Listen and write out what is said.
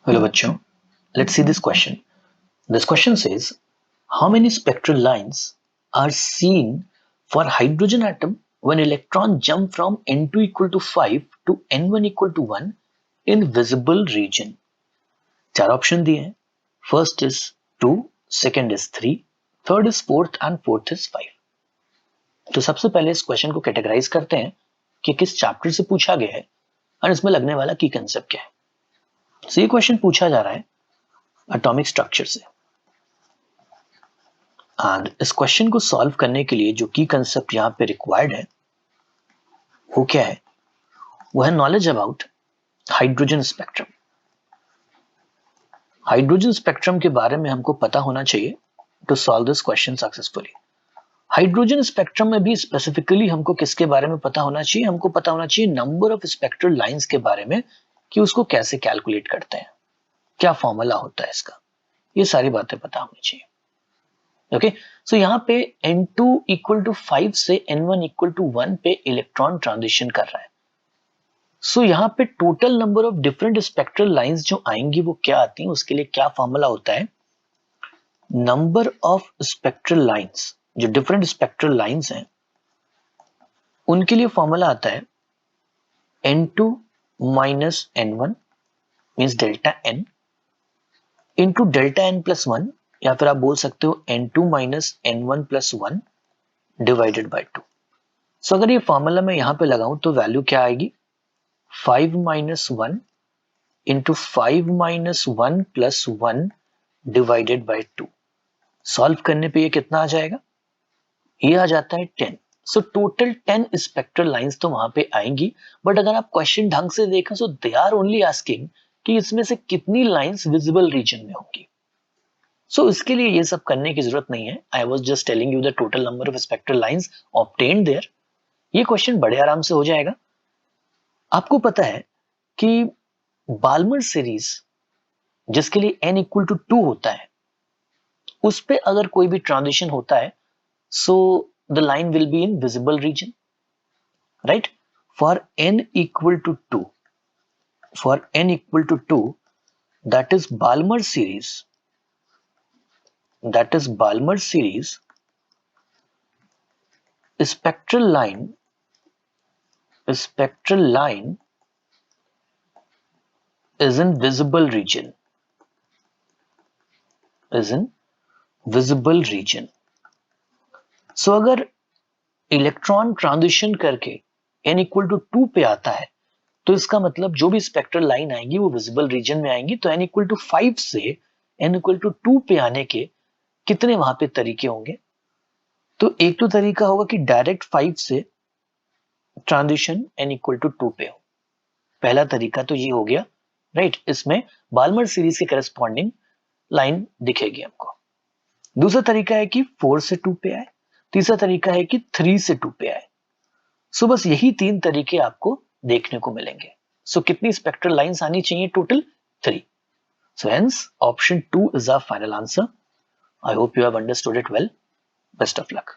Hello bachcho, let's see this question. This question says, how many spectral lines are seen for hydrogen atom when electron jump from n2 equal to 5 to n1 equal to 1 in visible region? चार option दिए हैं. First is 2, second is 3, third is 4th and fourth is 5. तो सबसे पहले इस question को categorise करते हैं कि किस चैप्टर से पूछा गया है और इसमें लगने वाला की कंसेप्ट क्या है. So, ये क्वेश्चन पूछा जा रहा है एटॉमिक स्ट्रक्चर से एंड इस क्वेश्चन को सॉल्व करने के लिए जो की कंसेप्ट यहां पे रिक्वायर्ड है वो क्या है? वो है knowledge about hydrogen spectrum. Hydrogen spectrum के बारे में हमको पता होना चाहिए to solve this question successfully. Hydrogen spectrum में भी स्पेसिफिकली हमको किसके बारे में पता होना चाहिए? हमको पता होना चाहिए नंबर ऑफ स्पेक्ट्रल लाइंस के बारे में कि उसको कैसे कैलकुलेट करते हैं, क्या फॉर्मूला होता है इसका, ये सारी बातें पता होनी चाहिए. ओके, सो यहाँ पे n2 इक्वल टू 5 से n1 इक्वल टू 1 पे इलेक्ट्रॉन ट्रांजिशन कर रहा है. सो यहाँ पे total number of different spectral lines जो आएंगी वो क्या आती हैं, उसके लिए क्या फॉर्मूला होता है? नंबर ऑफ स्पेक्ट्रल लाइंस, जो डिफरेंट स्पेक्ट्रल लाइंस हैं उनके लिए फॉर्मूला आता है n2 minus n1 means delta n into delta n plus 1, या फिर आप बोल सकते हो n2 minus n1 plus 1 divided by 2. सो अगर ये फॉर्मूला मैं यहां पे लगाऊं तो वैल्यू क्या आएगी? 5 minus 1 into 5 minus 1 plus 1 divided by 2. Solve करने पे ये कितना आ जाएगा? ये आ जाता है 10. सो टोटल 10 स्पेक्ट्रल लाइंस तो वहां पे आएंगी, बट अगर आप क्वेश्चन ढंग से देखें सो दे आर ओनली आस्किंग कि इसमें से कितनी लाइंस विजिबल रीजन में होंगी. सो इसके लिए ये सब करने की जरूरत नहीं है. I was just telling you the total number of spectral lines obtained there. ये क्वेश्चन बड़े आराम से हो जाएगा. आपको पता है कि बाल्मर सीरीज जिसके लिए n इक्वल टू 2 होता है, उस पे अगर कोई भी ट्रांजिशन होता है so the line will be in visible region, right? For n equal to 2, for n equal to 2, that is Balmer series, spectral line is in visible region, so अगर इलेक्ट्रॉन ट्रांजिशन करके n equal to 2 पे आता है तो इसका मतलब जो भी स्पेक्ट्रल लाइन आएंगी वो विजिबल रीजन में आएंगी. तो n इक्वल टू 5 से n इक्वल टू 2 पे आने के कितने वहां पे तरीके होंगे? तो एक तो तरीका होगा कि डायरेक्ट 5 से ट्रांजिशन n इक्वल टू 2 पे हो. पहला तरीका तो ये हो गया, राइट? इसमें बाल्मर सीरीज के करस्पॉन्डिंग लाइन दिखेगी हमको. दूसरा तरीका है कि 4 से 2 पे आए. तीसरा तरीका है कि 3 से 2 पे आए. सो बस यही 3 तरीके आपको देखने को मिलेंगे. सो कितनी स्पेक्ट्रल लाइंस आनी चाहिए? Total 3. So hence option 2 is our final answer. I hope you have understood it well. Best of luck.